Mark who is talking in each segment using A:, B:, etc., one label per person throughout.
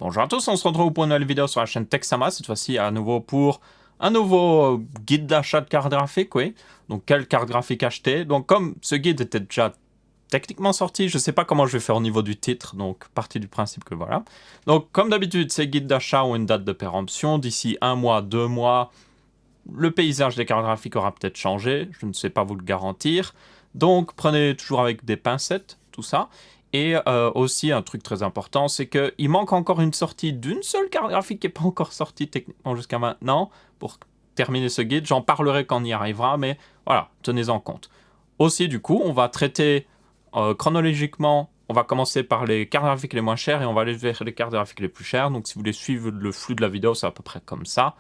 A: Bonjour à tous, on se retrouve pour une nouvelle vidéo sur la chaîne Texama, cette fois-ci à nouveau pour un nouveau guide d'achat de cartes graphiques, oui. Donc quelle carte graphique acheter. Donc comme ce guide était déjà techniquement sorti, je ne sais pas comment je vais faire au niveau du titre, donc partie du principe que voilà. Donc comme d'habitude, ces guides d'achat ont une date de péremption, d'ici 1 mois, 2 mois, le paysage des cartes graphiques aura peut-être changé, je ne sais pas vous le garantir. Donc prenez toujours avec des pincettes, tout ça. Et aussi un truc très important, c'est qu'il manque encore une sortie d'une seule carte graphique qui n'est pas encore sortie techniquement jusqu'à maintenant. Pour terminer ce guide, j'en parlerai quand on y arrivera, mais voilà, tenez-en compte. Aussi, du coup, on va traiter chronologiquement, on va commencer par les cartes graphiques les moins chères et on va aller vers les cartes graphiques les plus chères. Donc si vous voulez suivre le flux de la vidéo, c'est à peu près comme ça.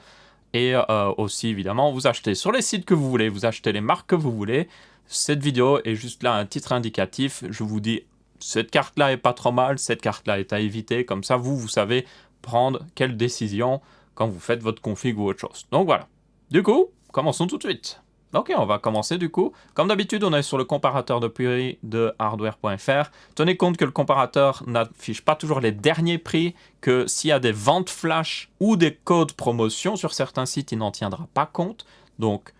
A: Et aussi, évidemment, vous achetez sur les sites que vous voulez, vous achetez les marques que vous voulez. Cette vidéo est juste là un titre indicatif. Je vous dis, cette carte-là est pas trop mal, cette carte-là est à éviter. Comme ça, vous savez prendre quelle décision quand vous faites votre config ou autre chose. Donc voilà. Du coup, commençons tout de suite. Ok, on va commencer du coup. Comme d'habitude, on est sur le comparateur de prix de hardware.fr. Tenez compte que le comparateur n'affiche pas toujours les derniers prix, que s'il y a des ventes flash ou des codes promotion sur certains sites, il n'en tiendra pas compte. Donc,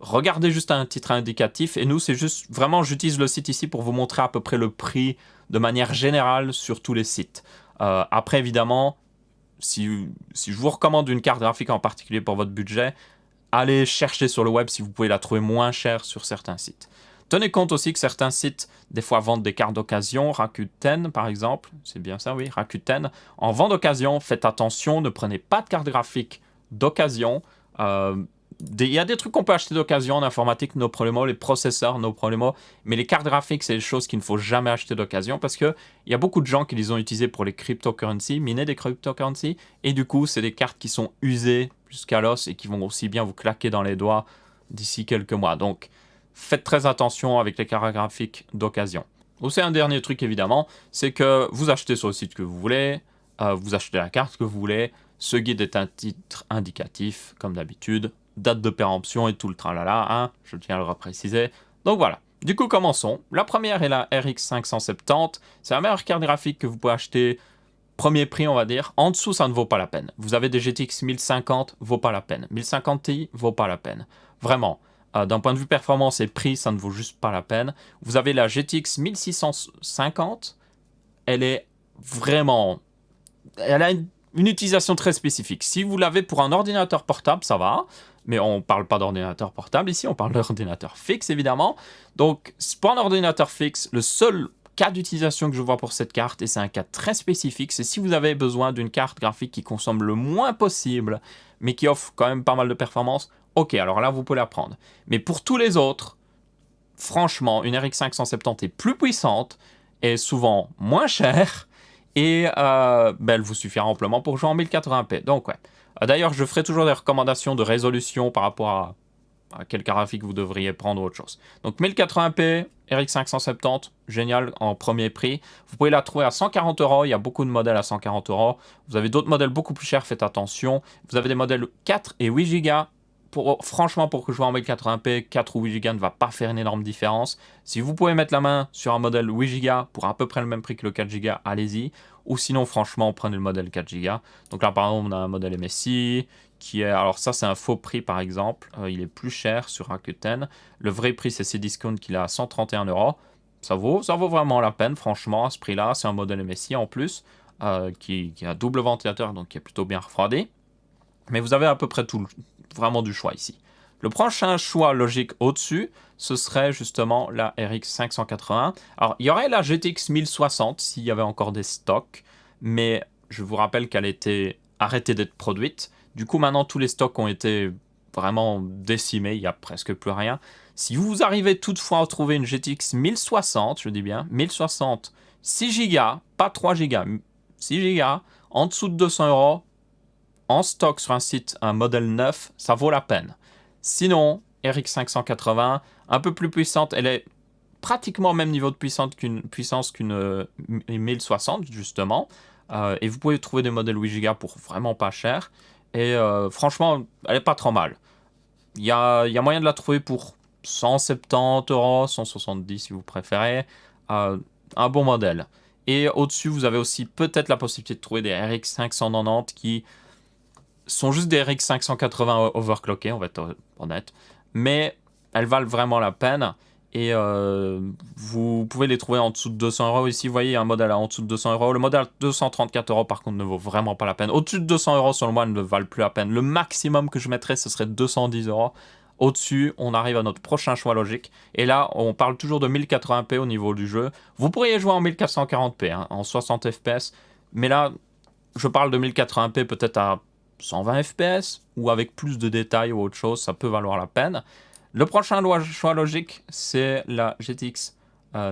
A: regardez juste un titre indicatif. Et nous, c'est juste, vraiment, j'utilise le site ici pour vous montrer à peu près le prix de manière générale sur tous les sites. Après, évidemment, si je vous recommande une carte graphique en particulier pour votre budget, allez chercher sur le web si vous pouvez la trouver moins chère sur certains sites. Tenez compte aussi que certains sites, des fois, vendent des cartes d'occasion. Rakuten, par exemple, c'est bien ça, oui, Rakuten. En vente d'occasion, faites attention, ne prenez pas de carte graphique d'occasion. Il y a des trucs qu'on peut acheter d'occasion en informatique, no problemo, les processeurs, no problemo, mais les cartes graphiques, c'est des choses qu'il ne faut jamais acheter d'occasion parce qu'il y a beaucoup de gens qui les ont utilisées pour les cryptocurrencies, miner des cryptocurrencies, et du coup, c'est des cartes qui sont usées jusqu'à l'os et qui vont aussi bien vous claquer dans les doigts d'ici quelques mois. Donc, faites très attention avec les cartes graphiques d'occasion. Aussi, un dernier truc, évidemment, c'est que vous achetez sur le site que vous voulez, vous achetez la carte que vous voulez. Ce guide est un titre indicatif, comme d'habitude, date de péremption et tout le tralala, hein, je tiens à le repréciser. Donc voilà. Du coup, commençons. La première est la RX 570. C'est la meilleure carte graphique que vous pouvez acheter. Premier prix, on va dire. En dessous, ça ne vaut pas la peine. Vous avez des GTX 1050, vaut pas la peine. 1050 Ti, vaut pas la peine. Vraiment. D'un point de vue performance et prix, ça ne vaut juste pas la peine. Vous avez la GTX 1650. Elle est vraiment... Elle a une utilisation très spécifique. Si vous l'avez pour un ordinateur portable, ça va. Mais on ne parle pas d'ordinateur portable ici, on parle d'ordinateur fixe, évidemment. Donc, pour un ordinateur fixe, le seul cas d'utilisation que je vois pour cette carte, et c'est un cas très spécifique, c'est si vous avez besoin d'une carte graphique qui consomme le moins possible, mais qui offre quand même pas mal de performance, ok, alors là, vous pouvez la prendre. Mais pour tous les autres, franchement, une RX 570 est plus puissante, est souvent moins chère, et elle vous suffira amplement pour jouer en 1080p. Donc ouais. D'ailleurs, je ferai toujours des recommandations de résolution par rapport à quel graphique vous devriez prendre ou autre chose. Donc 1080p, RX 570, génial en premier prix. Vous pouvez la trouver à 140 €. Il y a beaucoup de modèles à 140 €. Vous avez d'autres modèles beaucoup plus chers, faites attention. Vous avez des modèles 4 et 8 Go. Franchement, pour jouer en 1080p, 4 ou 8 Go ne va pas faire une énorme différence. Si vous pouvez mettre la main sur un modèle 8 Go pour à peu près le même prix que le 4 Go, allez-y. Ou sinon, franchement, prenez le modèle 4 Go. Donc là, par exemple, on a un modèle MSI qui est... Alors ça, c'est un faux prix, par exemple. Il est plus cher sur Rakuten. Le vrai prix, c'est Cdiscount qu'il a à 131 €. Ça vaut vraiment la peine, franchement, à ce prix-là. C'est un modèle MSI en plus, qui a double ventilateur, donc qui est plutôt bien refroidi. Mais vous avez à peu près vraiment du choix ici. Le prochain choix logique au-dessus, ce serait justement la RX 580. Alors, il y aurait la GTX 1060 s'il y avait encore des stocks, mais je vous rappelle qu'elle était arrêtée d'être produite. Du coup, maintenant, tous les stocks ont été vraiment décimés, il n'y a presque plus rien. Si vous arrivez toutefois à trouver une GTX 1060, je dis bien 1060, 6 Go, pas 3 Go, 6 Go, en dessous de 200 €, en stock sur un site, un modèle neuf, ça vaut la peine. Sinon, RX 580, un peu plus puissante, elle est pratiquement au même niveau de puissance qu'une 1060, justement. Et vous pouvez trouver des modèles 8 Go pour vraiment pas cher. Et franchement, elle est pas trop mal. Il y a moyen de la trouver pour 170 €, 170 si vous préférez. Un bon modèle. Et au-dessus, vous avez aussi peut-être la possibilité de trouver des RX 590 qui sont juste des RX 580 overclockés, on va être honnête. Mais elles valent vraiment la peine. Et vous pouvez les trouver en dessous de 200 € ici. Vous voyez, il y a un modèle en dessous de 200 €. Le modèle 234 € par contre ne vaut vraiment pas la peine. Au-dessus de 200 € selon moi, elles ne valent plus la peine. Le maximum que je mettrais, ce serait 210 €. Au-dessus, on arrive à notre prochain choix logique. Et là, on parle toujours de 1080p au niveau du jeu. Vous pourriez jouer en 1440p, hein, en 60 FPS. Mais là, je parle de 1080p peut-être à 120 FPS ou avec plus de détails ou autre chose, ça peut valoir la peine. Le prochain choix logique, c'est la GTX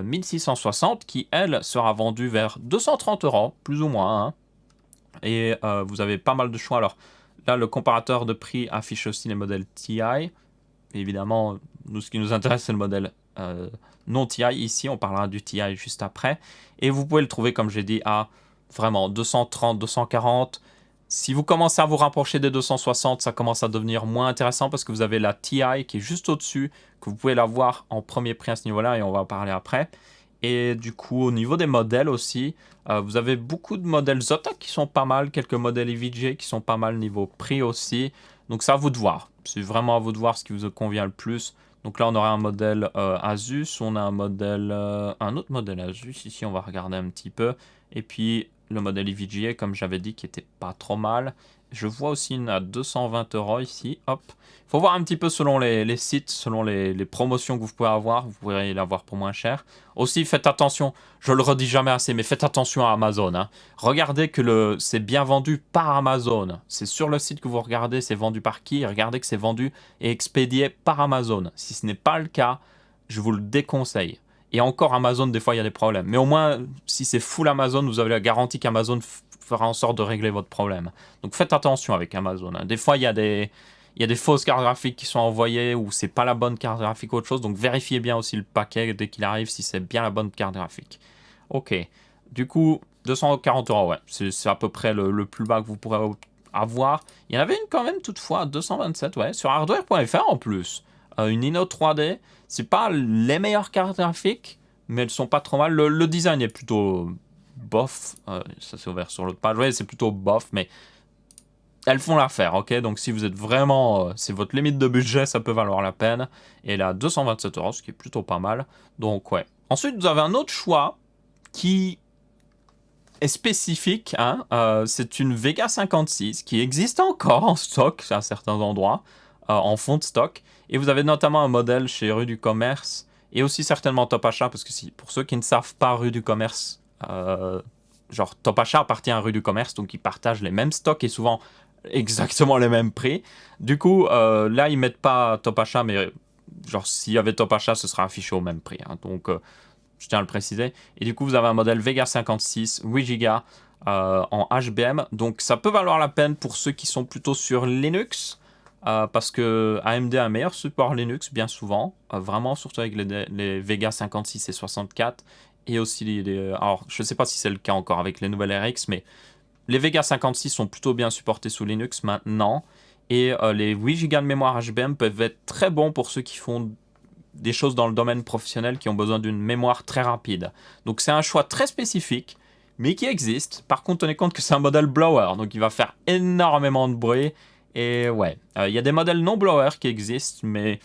A: 1660 qui, elle, sera vendue vers 230 €, plus ou moins. Hein. Et vous avez pas mal de choix. Alors là, le comparateur de prix affiche aussi les modèles TI. Évidemment, nous, ce qui nous intéresse, c'est le modèle non TI. Ici, on parlera du TI juste après. Et vous pouvez le trouver, comme j'ai dit, à vraiment 230, 240. Si vous commencez à vous rapprocher des 260, ça commence à devenir moins intéressant parce que vous avez la TI qui est juste au-dessus, que vous pouvez la voir en premier prix à ce niveau-là et on va en parler après. Et du coup, au niveau des modèles aussi, vous avez beaucoup de modèles Zotac qui sont pas mal, quelques modèles EVGA qui sont pas mal niveau prix aussi. Donc c'est à vous de voir. C'est vraiment à vous de voir ce qui vous convient le plus. Donc là, on aura un modèle Asus, on a un autre modèle Asus. Ici, on va regarder un petit peu. Et puis le modèle EVGA, comme j'avais dit, qui était pas trop mal. Je vois aussi une à 220 € ici. Hop. Il faut voir un petit peu selon les sites, selon les promotions que vous pouvez avoir. Vous pourrez l'avoir pour moins cher. Aussi, faites attention. Je le redis jamais assez, mais faites attention à Amazon. Hein. Regardez que c'est bien vendu par Amazon. C'est sur le site que vous regardez, c'est vendu par qui. Regardez que c'est vendu et expédié par Amazon. Si ce n'est pas le cas, je vous le déconseille. Et encore, Amazon, des fois, il y a des problèmes. Mais au moins, si c'est full Amazon, vous avez la garantie qu'Amazon fera en sorte de régler votre problème. Donc faites attention avec Amazon. Hein. Des fois, il y a des fausses cartes graphiques qui sont envoyées ou c'est pas la bonne carte graphique ou autre chose. Donc vérifiez bien aussi le paquet dès qu'il arrive si c'est bien la bonne carte graphique. Ok. Du coup, 240 €, ouais. C'est à peu près le plus bas que vous pourrez avoir. Il y en avait une quand même toutefois à 227, ouais. Sur hardware.fr en plus. Une Inno 3D. C'est pas les meilleures cartes graphiques, mais elles sont pas trop mal. Le design est plutôt bof. Ça s'est ouvert sur l'autre page. Ouais, c'est plutôt bof, mais elles font l'affaire, ok? Donc si vous êtes vraiment... c'est votre limite de budget, ça peut valoir la peine. Et là, 227 €, ce qui est plutôt pas mal. Donc ouais. Ensuite, vous avez un autre choix qui est spécifique. Hein? C'est une Vega 56 qui existe encore en stock à certains endroits, en fond de stock. Et vous avez notamment un modèle chez Rue du Commerce et aussi certainement Top Achat, parce que pour ceux qui ne savent pas, Rue du Commerce, genre Top Achat appartient à Rue du Commerce, donc ils partagent les mêmes stocks et souvent exactement les mêmes prix. Du coup, là, ils mettent pas Top Achat, mais genre s'il y avait Top Achat, ce sera affiché au même prix. Hein. Donc, je tiens à le préciser. Et du coup, vous avez un modèle Vega 56, 8 Go en HBM. Donc, ça peut valoir la peine pour ceux qui sont plutôt sur Linux. Parce que AMD a un meilleur support Linux bien souvent, vraiment, surtout avec les Vega 56 et 64, et aussi alors je ne sais pas si c'est le cas encore avec les nouvelles RX, mais les Vega 56 sont plutôt bien supportés sous Linux maintenant, et les 8 Go de mémoire HBM peuvent être très bons pour ceux qui font des choses dans le domaine professionnel qui ont besoin d'une mémoire très rapide. Donc c'est un choix très spécifique, mais qui existe. Par contre, tenez compte que c'est un modèle blower, donc il va faire énormément de bruit. Et ouais, il y a des modèles non blower qui existent, mais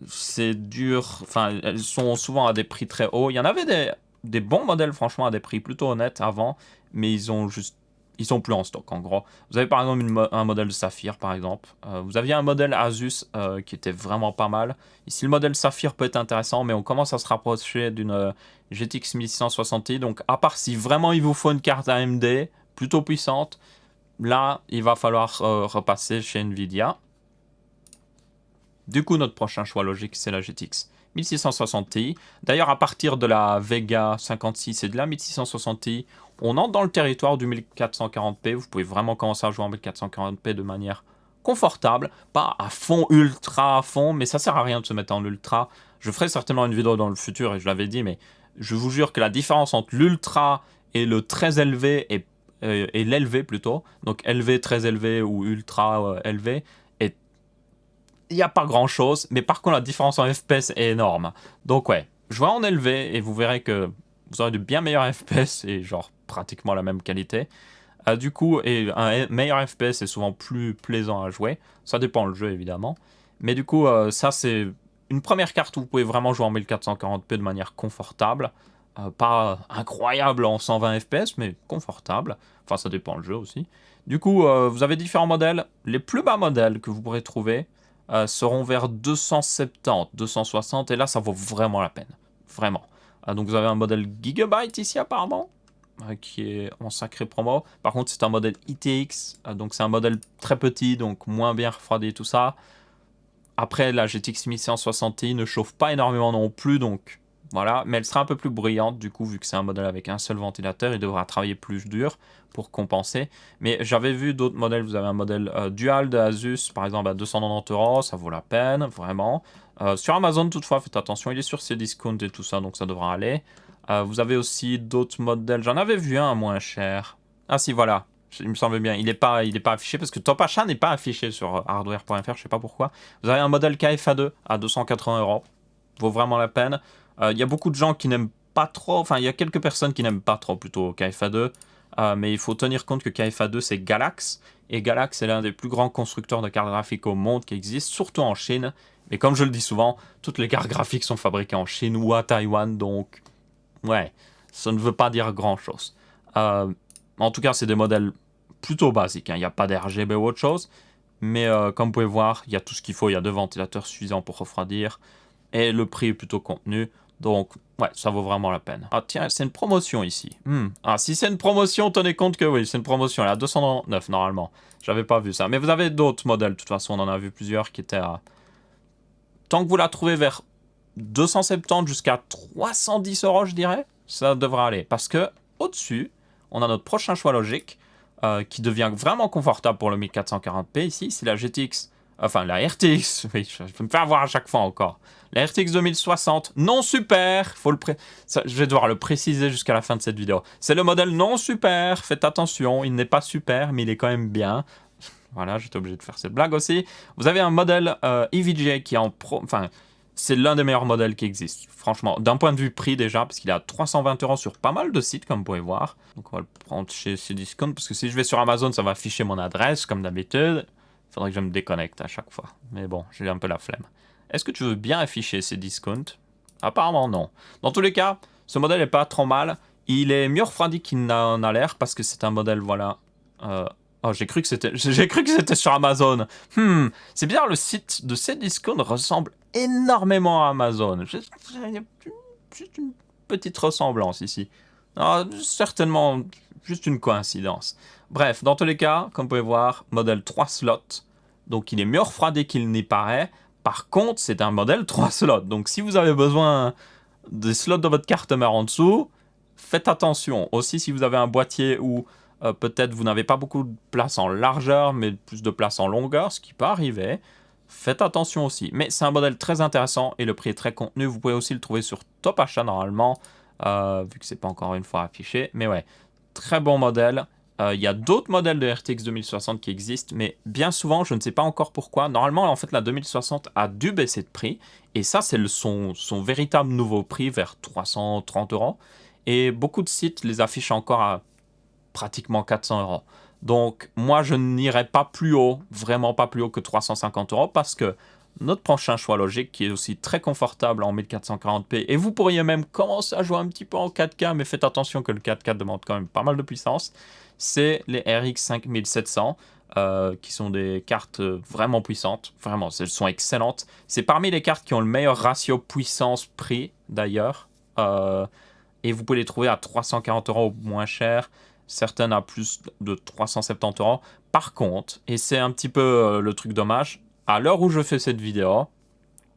A: c'est dur. Enfin, elles sont souvent à des prix très hauts. Il y en avait des bons modèles, franchement, à des prix plutôt honnêtes avant, mais ils sont plus en stock, en gros. Vous avez par exemple un modèle Saphir, par exemple. Vous aviez un modèle Asus qui était vraiment pas mal. Ici, le modèle Saphir peut être intéressant, mais on commence à se rapprocher d'une GTX 1660 Ti. Donc, à part si vraiment il vous faut une carte AMD plutôt puissante, là, il va falloir repasser chez Nvidia. Du coup, notre prochain choix logique, c'est la GTX 1660 Ti. D'ailleurs, à partir de la Vega 56 et de la 1660 Ti, on entre dans le territoire du 1440p. Vous pouvez vraiment commencer à jouer en 1440p de manière confortable. Pas à fond, ultra à fond, mais ça sert à rien de se mettre en ultra. Je ferai certainement une vidéo dans le futur, et je l'avais dit, mais je vous jure que la différence entre l'ultra et le très élevé et l'élevé plutôt, donc élevé, très élevé ou ultra élevé, il n'y a pas grand chose, mais par contre la différence en FPS est énorme. Donc ouais, jouez en élevé et vous verrez que vous aurez de bien meilleurs FPS et genre pratiquement la même qualité. Du coup, et un meilleur FPS est souvent plus plaisant à jouer. Ça dépend le jeu évidemment. Mais du coup, ça c'est une première carte où vous pouvez vraiment jouer en 1440p de manière confortable. Pas incroyable en 120 FPS, mais confortable. Enfin, ça dépend le jeu aussi. Du coup, vous avez différents modèles. Les plus bas modèles que vous pourrez trouver seront vers 270, 260. Et là, ça vaut vraiment la peine. Vraiment. Donc, vous avez un modèle Gigabyte ici, apparemment, qui est en sacré promo. Par contre, c'est un modèle ITX. Donc, c'est un modèle très petit, donc moins bien refroidi, tout ça. Après, la GTX 1660 Ti ne chauffe pas énormément non plus, donc voilà. Mais elle sera un peu plus bruyante, du coup, vu que c'est un modèle avec un seul ventilateur, il devra travailler plus dur pour compenser. Mais j'avais vu d'autres modèles, vous avez un modèle dual de Asus, par exemple, à 290 €, ça vaut la peine, vraiment. Sur Amazon, toutefois, faites attention, il est sur Cdiscount et tout ça, donc ça devra aller. Vous avez aussi d'autres modèles, j'en avais vu un moins cher. Ah si, voilà. Il me semble bien, il n'est pas affiché parce que Top Achat n'est pas affiché sur hardware.fr, je sais pas pourquoi. Vous avez un modèle KFA2 à 280 €, vaut vraiment la peine. Il y a beaucoup de gens qui n'aiment pas trop, enfin il y a quelques personnes qui n'aiment pas trop plutôt KFA2, mais il faut tenir compte que KFA2 c'est Galax, et Galax est l'un des plus grands constructeurs de cartes graphiques au monde qui existe, surtout en Chine. Mais comme je le dis souvent, toutes les cartes graphiques sont fabriquées en Chine ou à Taïwan, donc ouais, ça ne veut pas dire grand chose. En tout cas, c'est des modèles plutôt basiques, hein. Il n'y a pas d'RGB ou autre chose, mais comme vous pouvez voir, il y a tout ce qu'il faut, il y a deux ventilateurs suffisants pour refroidir, et le prix est plutôt contenu, donc ouais, ça vaut vraiment la peine. Ah tiens, c'est une promotion ici. Ah, si c'est une promotion, tenez compte que oui, c'est une promotion, elle est à 299 normalement. J'avais pas vu ça, mais vous avez d'autres modèles, de toute façon, on en a vu plusieurs qui étaient à... Tant que vous la trouvez vers 270 jusqu'à 310 €, je dirais, ça devra aller, parce que au-dessus, on a notre prochain choix logique, qui devient vraiment confortable pour le 1440p ici, c'est la GTX, enfin la RTX, oui, je vais me faire avoir à chaque fois encore. La RTX 2060, non super, je vais devoir le préciser jusqu'à la fin de cette vidéo. C'est le modèle non super, faites attention, il n'est pas super, mais il est quand même bien. Voilà, j'étais obligé de faire cette blague aussi. Vous avez un modèle EVGA qui est en pro... Enfin, c'est l'un des meilleurs modèles qui existent, franchement. D'un point de vue prix déjà, parce qu'il est à 320 € sur pas mal de sites, comme vous pouvez voir. Donc on va le prendre chez Cdiscount, parce que si je vais sur Amazon, ça va afficher mon adresse, comme d'habitude. Il faudrait que je me déconnecte à chaque fois. Mais bon, j'ai un peu la flemme. Est-ce que tu veux bien afficher Cdiscount? Apparemment non. Dans tous les cas, ce modèle n'est pas trop mal. Il est mieux refroidi qu'il n'en a l'air, parce que c'est un modèle, voilà... Oh, j'ai cru que c'était sur Amazon. C'est bizarre, le site de Cdiscount ressemble énormément à Amazon. Il y a juste une petite ressemblance ici. Ah, certainement juste une coïncidence. Bref, dans tous les cas, comme vous pouvez voir, modèle 3 slots. Donc il est mieux refroidi qu'il n'y paraît. Par contre, c'est un modèle 3 slots. Donc si vous avez besoin des slots de votre carte mère en dessous, faites attention. Aussi, si vous avez un boîtier où peut-être vous n'avez pas beaucoup de place en largeur, mais plus de place en longueur, ce qui peut arriver. Faites attention aussi. Mais c'est un modèle très intéressant et le prix est très contenu. Vous pouvez aussi le trouver sur Top Achat normalement, vu que c'est pas encore une fois affiché. Mais ouais, très bon modèle. Il y a d'autres modèles de RTX 2060 qui existent, mais bien souvent, je ne sais pas encore pourquoi. Normalement, en fait, la 2060 a dû baisser de prix. Et ça, c'est son véritable nouveau prix, vers 330 €. Et beaucoup de sites les affichent encore à pratiquement 400 €. Donc moi je n'irai pas plus haut, vraiment pas plus haut que 350 €, parce que notre prochain choix logique, qui est aussi très confortable en 1440p, et vous pourriez même commencer à jouer un petit peu en 4K, mais faites attention que le 4K demande quand même pas mal de puissance, c'est les RX 5700, qui sont des cartes vraiment puissantes, vraiment, elles sont excellentes. C'est parmi les cartes qui ont le meilleur ratio puissance-prix d'ailleurs, et vous pouvez les trouver à 340 € ou moins cher, certaines à plus de 370 €. Par contre, et c'est un petit peu le truc dommage, à l'heure où je fais cette vidéo,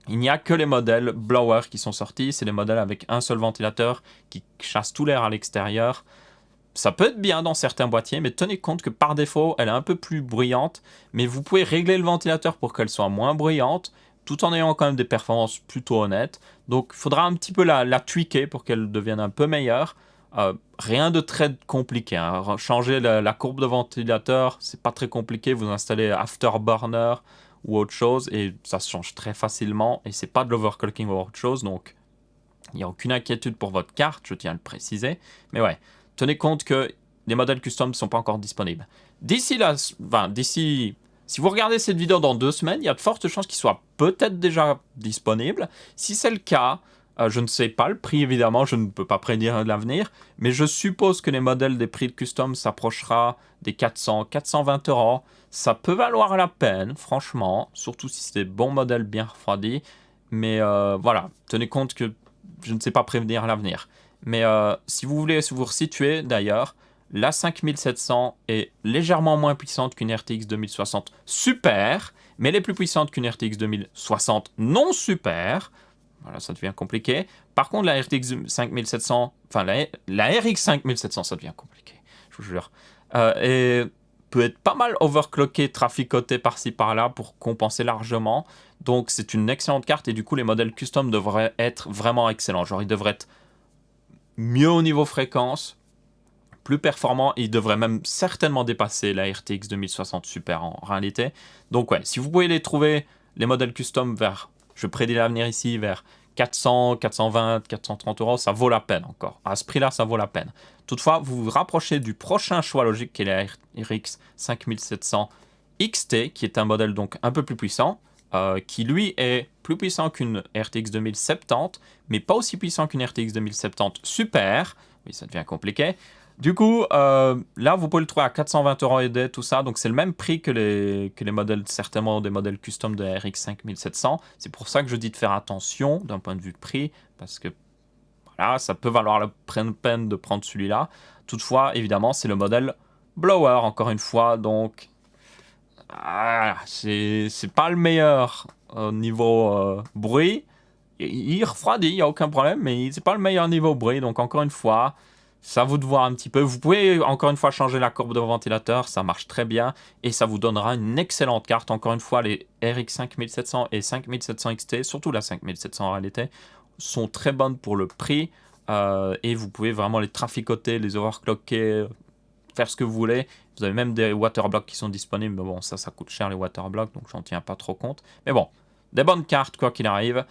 A: il n'y a que les modèles blower qui sont sortis. C'est les modèles avec un seul ventilateur qui chasse tout l'air à l'extérieur. Ça peut être bien dans certains boîtiers, mais tenez compte que par défaut, elle est un peu plus bruyante. Mais vous pouvez régler le ventilateur pour qu'elle soit moins bruyante, tout en ayant quand même des performances plutôt honnêtes. Donc il faudra un petit peu la tweaker pour qu'elle devienne un peu meilleure. Rien de très compliqué, hein. Changer la courbe de ventilateur, c'est pas très compliqué. Vous installez Afterburner ou autre chose et ça se change très facilement. Et c'est pas de l'overclocking ou autre chose, donc Il n'y a aucune inquiétude pour votre carte, je tiens à le préciser. Mais ouais, tenez compte que les modèles custom ne sont pas encore disponibles. D'ici là, si vous regardez cette vidéo dans 2 semaines, il y a de fortes chances qu'ils soient peut-être déjà disponibles. Si c'est le cas, je ne sais pas le prix évidemment, je ne peux pas prédire l'avenir, mais je suppose que les modèles des prix de custom s'approchera des 400, 420 euros. Ça peut valoir la peine, franchement, surtout si c'est des bons modèles bien refroidis. Mais voilà, tenez compte que je ne sais pas prévenir l'avenir. Mais si vous voulez vous resituer d'ailleurs, la 5700 est légèrement moins puissante qu'une RTX 2060 super, mais elle est plus puissante qu'une RTX 2060 non super. Voilà, ça devient compliqué. Par contre, la RTX 5700, enfin la RX 5700, ça devient compliqué, je vous jure. Et peut être pas mal overclocké, traficoté par-ci par-là pour compenser largement. Donc c'est une excellente carte et du coup les modèles custom devraient être vraiment excellents. Genre ils devraient être mieux au niveau fréquence, plus performants et ils devraient même certainement dépasser la RTX 2060 Super en réalité. Donc ouais, si vous pouvez les trouver, les modèles custom vers, je prédis l'avenir ici, vers 400, 420, 430 euros, ça vaut la peine encore. À ce prix-là, ça vaut la peine. Toutefois, vous vous rapprochez du prochain choix logique qui est la RX 5700 XT, qui est un modèle donc un peu plus puissant, qui lui est plus puissant qu'une RTX 2070, mais pas aussi puissant qu'une RTX 2070 Super. Oui, ça devient compliqué. Du coup, là, vous pouvez le trouver à 420 euros et des, tout ça. Donc, c'est le même prix que les modèles, certainement des modèles custom de la RX 5700. C'est pour ça que je dis de faire attention d'un point de vue de prix, parce que voilà, ça peut valoir la peine de prendre celui-là. Toutefois, évidemment, c'est le modèle blower, encore une fois. Donc, c'est pas le meilleur au niveau bruit. Il refroidit, il n'y a aucun problème, mais c'est pas le meilleur niveau bruit. Donc, encore une fois, ça vous de voir un petit peu. Vous pouvez encore une fois changer la courbe de ventilateur, ça marche très bien et ça vous donnera une excellente carte. Encore une fois, les RX 5700 et 5700 XT, surtout la 5700 en réalité, sont très bonnes pour le prix et vous pouvez vraiment les traficoter, les overclocker, faire ce que vous voulez. Vous avez même des waterblocks qui sont disponibles, mais bon, ça coûte cher les waterblocks, donc j'en tiens pas trop compte. Mais bon, des bonnes cartes quoi qu'il arrive.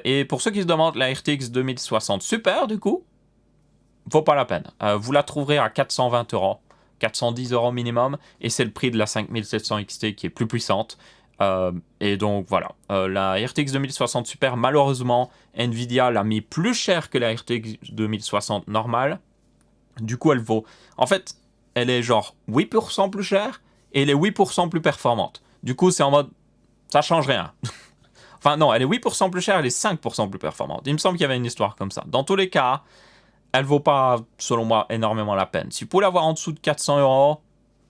A: Et pour ceux qui se demandent, la RTX 2060 Super du coup, vaut pas la peine. Vous la trouverez à 420 euros, 410 euros minimum, et c'est le prix de la 5700 XT qui est plus puissante. Et donc voilà, la RTX 2060 Super, malheureusement, Nvidia l'a mis plus cher que la RTX 2060 normale. Du coup, elle vaut... En fait, elle est genre 8% plus chère, et elle est 8% plus performante. Du coup, c'est en mode... Ça change rien. Enfin non, elle est 8% plus chère, elle est 5% plus performante. Il me semble qu'il y avait une histoire comme ça. Dans tous les cas, elle vaut pas, selon moi, énormément la peine. Si vous pouvez l'avoir en dessous de 400 euros,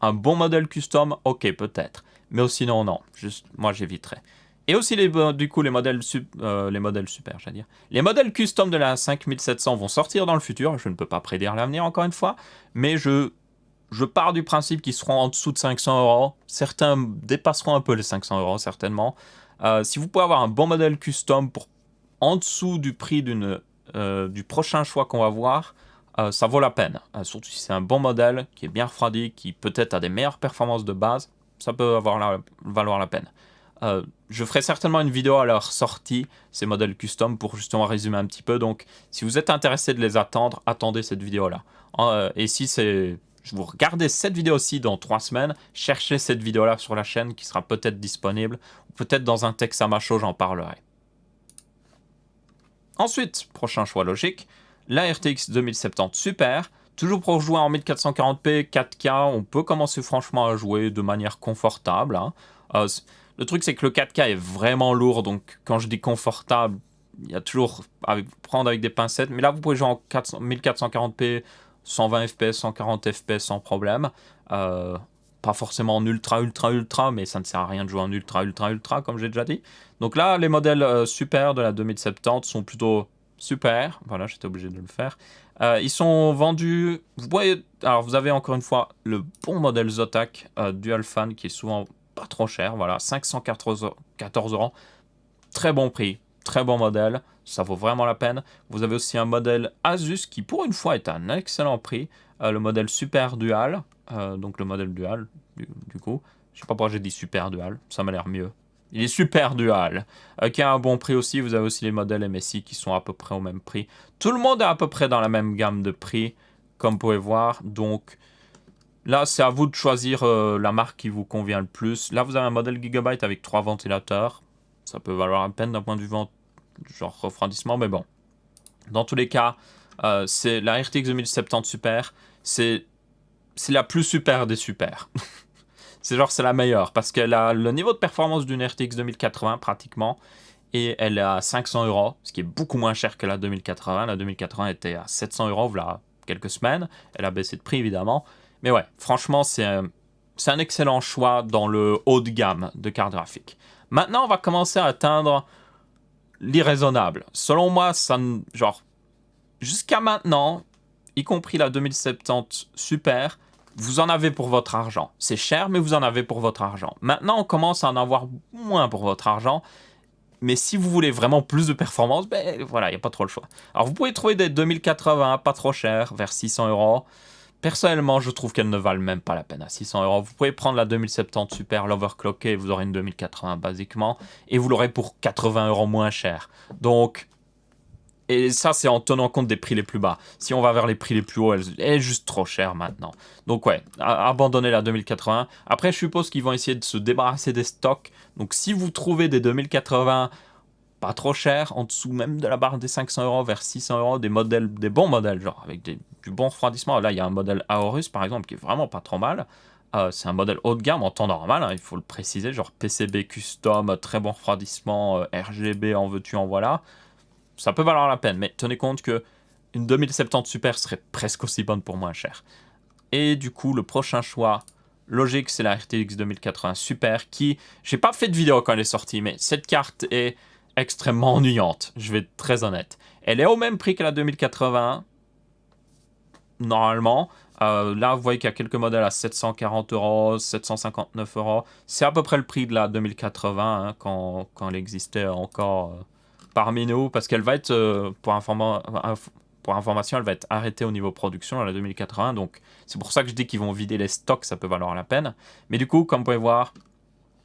A: un bon modèle custom, ok, peut-être. Mais sinon, non. Juste, moi, j'éviterais. Et aussi, du coup, les modèles super, j'allais dire. Les modèles custom de la 5700 vont sortir dans le futur. Je ne peux pas prédire l'avenir, encore une fois. Mais je pars du principe qu'ils seront en dessous de 500 euros. Certains dépasseront un peu les 500 euros, certainement. Si vous pouvez avoir un bon modèle custom pour en dessous du prix du prochain choix qu'on va voir, ça vaut la peine. Surtout si c'est un bon modèle qui est bien refroidi, qui peut-être a des meilleures performances de base, ça peut valoir la peine. Je ferai certainement une vidéo à leur sortie, ces modèles custom, pour justement résumer un petit peu. Donc, si vous êtes intéressé de les attendre, attendez cette vidéo-là. Et si vous regardez cette vidéo-ci dans 3 semaines, cherchez cette vidéo-là sur la chaîne qui sera peut-être disponible, ou peut-être dans un Texama Show, j'en parlerai. Ensuite, prochain choix logique, la RTX 2070 Super. Toujours pour jouer en 1440p, 4K, on peut commencer franchement à jouer de manière confortable. Hein. Le truc, c'est que le 4K est vraiment lourd, donc quand je dis confortable, il y a toujours à prendre avec des pincettes. Mais là, vous pouvez jouer en 1440p, 120 fps, 140 fps sans problème. Pas forcément en ultra, mais ça ne sert à rien de jouer en ultra, comme j'ai déjà dit. Donc là, les modèles super de la 2070 sont plutôt super. Voilà, j'étais obligé de le faire. Ils sont vendus... vous avez encore une fois le bon modèle Zotac Dual Fan qui est souvent pas trop cher. Voilà, 514 euros. Très bon prix, très bon modèle. Ça vaut vraiment la peine. Vous avez aussi un modèle Asus qui, pour une fois, est à un excellent prix. Le modèle Super Dual. Donc le modèle Dual, du coup. Je sais pas pourquoi j'ai dit Super Dual. Ça m'a l'air mieux. Il est super dual. Qui a un bon prix aussi. Vous avez aussi les modèles MSI qui sont à peu près au même prix. Tout le monde est à peu près dans la même gamme de prix, comme vous pouvez voir. Donc là, c'est à vous de choisir la marque qui vous convient le plus. Là, vous avez un modèle Gigabyte avec 3 ventilateurs. Ça peut valoir la peine d'un point de vue genre refroidissement, mais bon. Dans tous les cas, c'est la RTX 2070 Super. C'est la plus super des super. C'est la meilleure parce qu'elle a le niveau de performance d'une RTX 2080 pratiquement. Et elle est à 500 euros, ce qui est beaucoup moins cher que la 2080. La 2080 était à 700 euros, voilà, quelques semaines. Elle a baissé de prix évidemment. Mais ouais, franchement, c'est un excellent choix dans le haut de gamme de cartes graphiques. Maintenant, on va commencer à atteindre l'irraisonnable. Selon moi, genre, jusqu'à maintenant, y compris la 2070 Super, vous en avez pour votre argent. C'est cher, mais vous en avez pour votre argent. Maintenant, on commence à en avoir moins pour votre argent. Mais si vous voulez vraiment plus de performance, ben voilà, il n'y a pas trop le choix. Alors, vous pouvez trouver des 2080 pas trop chers, vers 600 euros. Personnellement, je trouve qu'elles ne valent même pas la peine à 600 euros. Vous pouvez prendre la 2070 Super, l'overclockée, vous aurez une 2080 basiquement, et vous l'aurez pour 80 euros moins cher. Donc, et ça, c'est en tenant compte des prix les plus bas. Si on va vers les prix les plus hauts, elle est juste trop chère maintenant. Donc ouais, abandonnez la 2080. Après, je suppose qu'ils vont essayer de se débarrasser des stocks. Donc si vous trouvez des 2080 pas trop chers, en dessous même de la barre des 500 euros, vers 600 euros, des bons modèles, genre avec du bon refroidissement. Là, il y a un modèle Aorus, par exemple, qui est vraiment pas trop mal. C'est un modèle haut de gamme en temps normal, hein, il faut le préciser, genre PCB custom, très bon refroidissement, RGB, en veux-tu, en voilà. Ça peut valoir la peine, mais tenez compte que une 2070 Super serait presque aussi bonne pour moins cher. Et du coup, le prochain choix logique, c'est la RTX 2080 Super, qui, j'ai pas fait de vidéo quand elle est sortie, mais cette carte est extrêmement ennuyante, je vais être très honnête. Elle est au même prix que la 2080, normalement. Là, vous voyez qu'il y a quelques modèles à 740 euros, 759 euros. C'est à peu près le prix de la 2080 hein, quand elle existait encore parmi nous, parce qu'elle va être, pour information, elle va être arrêtée au niveau production à la 2080. Donc, c'est pour ça que je dis qu'ils vont vider les stocks, ça peut valoir la peine. Mais du coup, comme vous pouvez voir,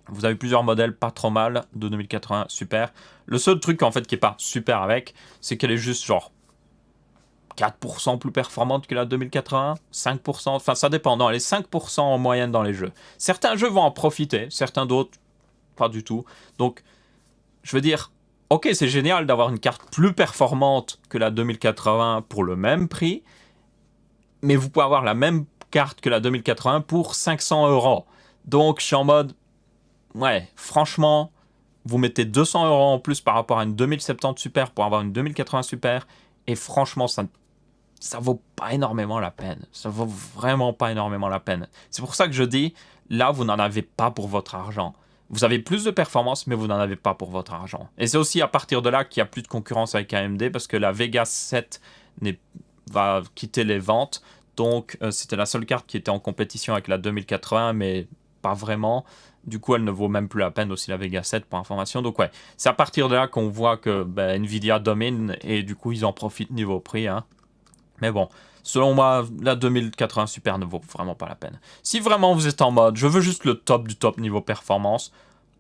A: vous avez plusieurs modèles pas trop mal de 2080 super. Le seul truc en fait qui est pas super avec, c'est qu'elle est juste genre 4% plus performante que la 2080, 5%, enfin ça dépend, non, elle est 5% en moyenne dans les jeux. Certains jeux vont en profiter, certains d'autres, pas du tout. Donc, je veux dire, ok, c'est génial d'avoir une carte plus performante que la 2080 pour le même prix, mais vous pouvez avoir la même carte que la 2080 pour 500 euros. Donc, je suis en mode, ouais, franchement, vous mettez 200 euros en plus par rapport à une 2070 Super pour avoir une 2080 Super, et franchement, ça vaut pas énormément la peine. Ça vaut vraiment pas énormément la peine. C'est pour ça que je dis, là, vous n'en avez pas pour votre argent. Vous avez plus de performance, mais vous n'en avez pas pour votre argent. Et c'est aussi à partir de là qu'il n'y a plus de concurrence avec AMD, parce que la Vega 7 va quitter les ventes. Donc, c'était la seule carte qui était en compétition avec la 2080, mais pas vraiment. Du coup, elle ne vaut même plus la peine aussi la Vega 7 pour information. Donc ouais, c'est à partir de là qu'on voit que Nvidia domine et du coup, ils en profitent niveau prix. Hein. Mais bon, selon moi, la 2080 Super ne vaut vraiment pas la peine. Si vraiment vous êtes en mode, je veux juste le top du top niveau performance,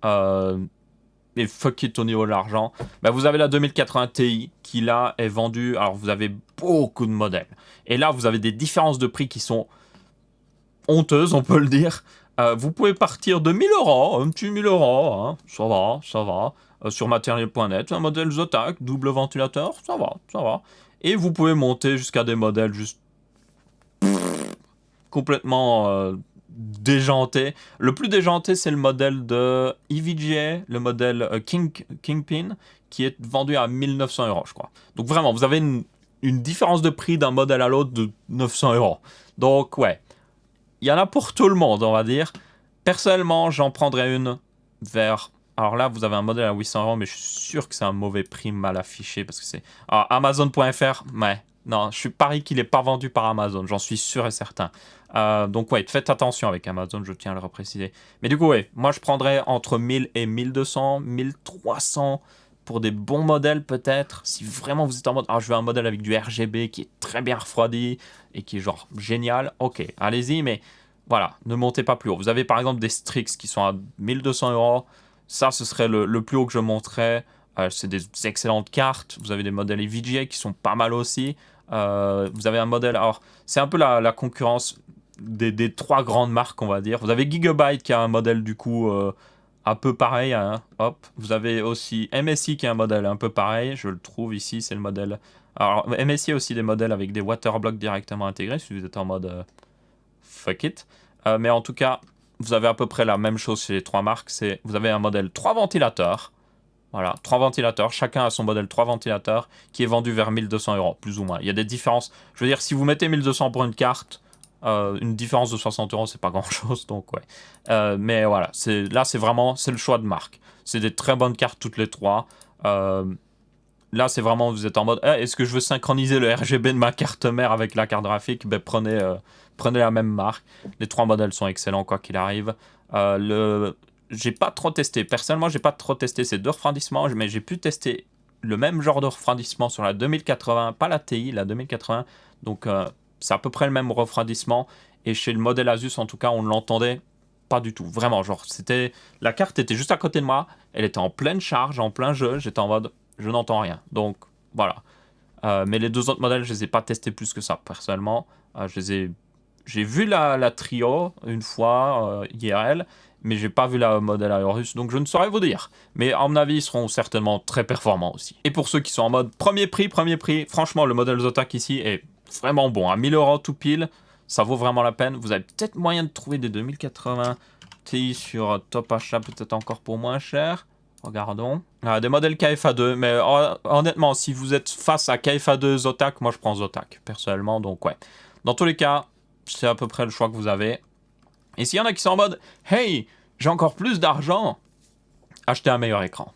A: et fuck it au niveau de l'argent, vous avez la 2080 Ti qui là est vendue, alors vous avez beaucoup de modèles. Et là, vous avez des différences de prix qui sont honteuses, on peut le dire. Vous pouvez partir de 1000 euros, un petit 1000 euros, hein, ça va, ça va. Sur matériel.net, un modèle Zotac, double ventilateur, ça va, ça va. Et vous pouvez monter jusqu'à des modèles juste complètement déjantés. Le plus déjanté, c'est le modèle de EVGA, le modèle Kingpin, qui est vendu à 1900 euros, je crois. Donc vraiment, vous avez une différence de prix d'un modèle à l'autre de 900 euros. Donc ouais, il y en a pour tout le monde, on va dire. Personnellement, j'en prendrais une vers... Alors là, vous avez un modèle à 800 euros, mais je suis sûr que c'est un mauvais prix mal affiché, parce que c'est... Alors, Amazon.fr, ouais, non, je suis pari qu'il n'est pas vendu par Amazon, j'en suis sûr et certain. Donc ouais, faites attention avec Amazon, je tiens à le repréciser. Mais du coup, ouais, moi je prendrais entre 1000 et 1200, 1300 pour des bons modèles peut-être. Si vraiment vous êtes en mode, ah, je veux un modèle avec du RGB qui est très bien refroidi et qui est genre génial, ok, allez-y, mais voilà, ne montez pas plus haut. Vous avez par exemple des Strix qui sont à 1200 euros. Ça, ce serait le plus haut que je montrais. C'est des excellentes cartes. Vous avez des modèles EVGA qui sont pas mal aussi. Vous avez un modèle... Alors, c'est un peu la concurrence des 3 grandes marques, on va dire. Vous avez Gigabyte qui a un modèle, du coup, un peu pareil. Hein. Hop. Vous avez aussi MSI qui a un modèle un peu pareil. Je le trouve ici, c'est le modèle... Alors, MSI a aussi des modèles avec des waterblocks directement intégrés, si vous êtes en mode fuck it. Mais en tout cas, vous avez à peu près la même chose chez les 3 marques. Vous avez un modèle 3 ventilateurs. Voilà, 3 ventilateurs. Chacun a son modèle 3 ventilateurs qui est vendu vers 1200 €, plus ou moins. Il y a des différences. Je veux dire, si vous mettez 1200 pour une carte, une différence de 60 €, c'est pas grand chose. Donc, ouais. Mais voilà, là, c'est le choix de marque. C'est des très bonnes cartes toutes les 3. Là, c'est vraiment, vous êtes en mode, est-ce que je veux synchroniser le RGB de ma carte mère avec la carte graphique? Ben, prenez la même marque. Les 3 modèles sont excellents, quoi qu'il arrive. J'ai pas trop testé. Personnellement, j'ai pas trop testé ces 2 refroidissements, mais j'ai pu tester le même genre de refroidissement sur la 2080, pas la TI, la 2080. Donc, c'est à peu près le même refroidissement. Et chez le modèle Asus, en tout cas, on l'entendait pas du tout. Vraiment, genre, la carte était juste à côté de moi. Elle était en pleine charge, en plein jeu. J'étais en mode, je n'entends rien. Donc, voilà. Mais les 2 autres modèles, je les ai pas testés plus que ça, personnellement. J'ai vu la Trio une fois, IRL, mais j'ai pas vu la modèle Aorus, donc je ne saurais vous dire. Mais à mon avis, ils seront certainement très performants aussi. Et pour ceux qui sont en mode premier prix, franchement, le modèle Zotac ici est vraiment bon. À 1000 € tout pile, ça vaut vraiment la peine. Vous avez peut-être moyen de trouver des 2080 Ti sur Top Achat, peut-être encore pour moins cher. Regardons. Des modèles KFA2, mais honnêtement, si vous êtes face à KFA2 Zotac, moi je prends Zotac, personnellement, donc ouais. Dans tous les cas, c'est à peu près le choix que vous avez. Et s'il y en a qui sont en mode « Hey, j'ai encore plus d'argent », achetez un meilleur écran.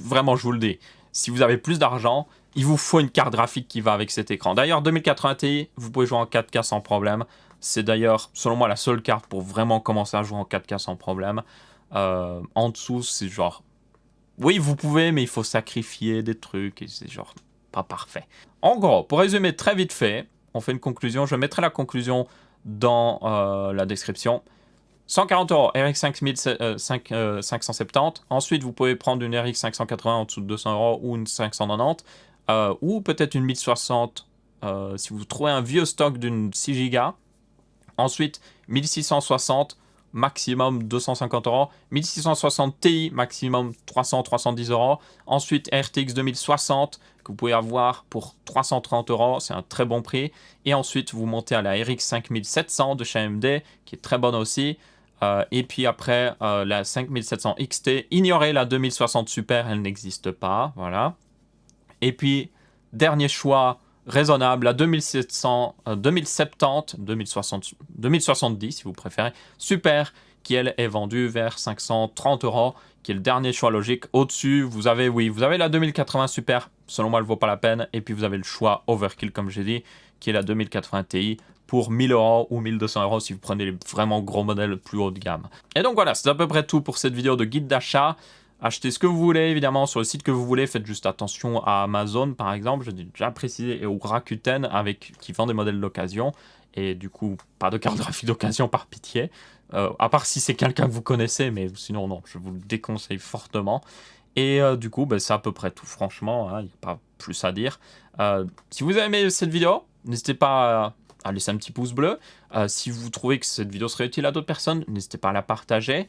A: Vraiment, je vous le dis. Si vous avez plus d'argent, il vous faut une carte graphique qui va avec cet écran. D'ailleurs, 2080 Ti, vous pouvez jouer en 4K sans problème. C'est d'ailleurs, selon moi, la seule carte pour vraiment commencer à jouer en 4K sans problème. En dessous, c'est genre... Oui, vous pouvez, mais il faut sacrifier des trucs et c'est genre pas parfait. En gros, pour résumer très vite fait, on fait une conclusion. Je mettrai la conclusion dans la description. 140 € RX 570. Ensuite, vous pouvez prendre une RX 580 en dessous de 200 € ou une 590. Ou peut-être une 1060 si vous trouvez un vieux stock d'une 6 Go. Ensuite, 1660. Maximum 250 €, 1660 Ti, maximum 300-310 €. Ensuite, RTX 2060, que vous pouvez avoir pour 330 €, c'est un très bon prix. Et ensuite, vous montez à la RX 5700 de chez AMD, qui est très bonne aussi. Et puis après, la 5700 XT, ignorez la 2060 Super, elle n'existe pas, voilà. Et puis, dernier choix raisonnable, la 2700, 2070, 2070 si vous préférez, Super, qui elle est vendue vers 530 €, qui est le dernier choix logique. Au-dessus, vous avez la 2080 Super, selon moi elle ne vaut pas la peine, et puis vous avez le choix Overkill, comme j'ai dit, qui est la 2080 Ti, pour 1000 € ou 1200 € si vous prenez les vraiment gros modèles plus haut de gamme. Et donc voilà, c'est à peu près tout pour cette vidéo de guide d'achat. Achetez ce que vous voulez, évidemment, sur le site que vous voulez. Faites juste attention à Amazon, par exemple. Je l'ai déjà précisé, et au Rakuten, qui vend des modèles d'occasion. Et du coup, pas de carte graphique d'occasion, par pitié. À part si c'est quelqu'un que vous connaissez, mais sinon, non, je vous le déconseille fortement. Et du coup, c'est à peu près tout, franchement. Il n'y a pas plus à dire. Si vous avez aimé cette vidéo, n'hésitez pas à laisser un petit pouce bleu. Si vous trouvez que cette vidéo serait utile à d'autres personnes, n'hésitez pas à la partager.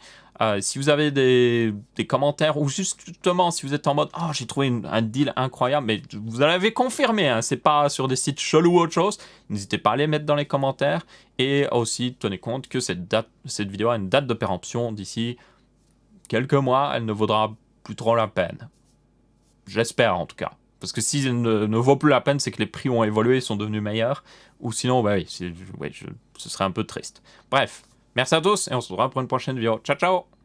A: Si vous avez des commentaires, ou justement si vous êtes en mode « Oh, j'ai trouvé un deal incroyable », mais vous l'avez confirmé, hein, c'est pas sur des sites chelous ou autre chose, n'hésitez pas à les mettre dans les commentaires. Et aussi, tenez compte que cette vidéo a une date de péremption d'ici quelques mois, elle ne vaudra plus trop la peine. J'espère en tout cas. Parce que si elle ne vaut plus la peine, c'est que les prix ont évolué et sont devenus meilleurs. Ou sinon, oui, ce serait un peu triste. Bref, merci à tous et on se revoit pour une prochaine vidéo. Ciao, ciao!